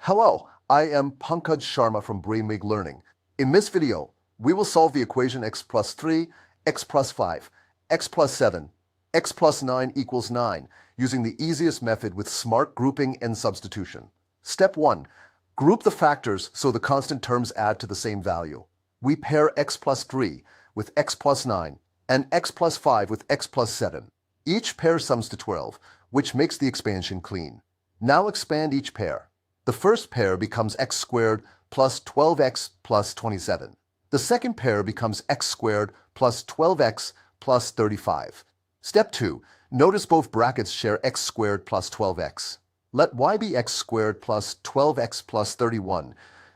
Hello, I am Pankaj Sharma from Brainwig Learning. In this video, we will solve the equation x plus 3, x plus 5, x plus 7, x plus 9 equals 9 using the easiest method with smart grouping and substitution. Step 1. Group the factors so the constant terms add to the same value. We pair x plus 3 with x plus 9 and x plus 5 with x plus 7. Each pair sums to 12, which makes the expansion clean. Now expand each pair. The first pair becomes x squared plus 12x plus 27. The second pair becomes x squared plus 12x plus 35. Step 2. Notice both brackets share x squared plus 12x. Let y be x squared plus 12x plus 31,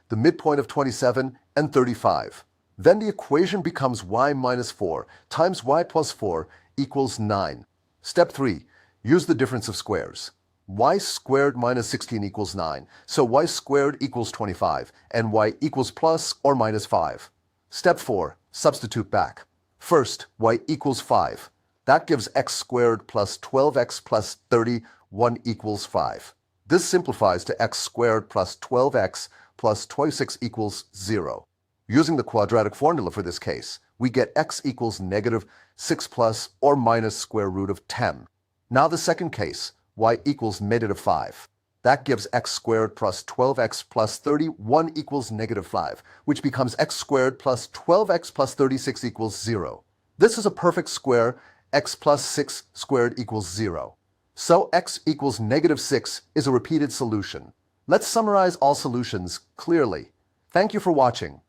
the midpoint of 27 and 35. Then the equation becomes y minus 4 times y plus 4 equals 9. Step 3. Use the difference of squares. Y squared minus 16 equals 9, so y squared equals 25, and y equals plus or minus 5. Step 4. Substitute back. First, y equals 5. That gives x squared plus 12x plus 31 equals 5. This simplifies to x squared plus 12x plus 26 equals 0. Using the quadratic formula for this case, we get x equals negative 6 plus or minus square root of 10. Now the second case, y equals negative 5. That gives x squared plus 12x plus 31 equals negative 5, which becomes x squared plus 12x plus 36 equals 0. This is a perfect square. X plus 6 squared equals 0. So x equals negative 6 is a repeated solution. Let's summarize all solutions clearly. Thank you for watching.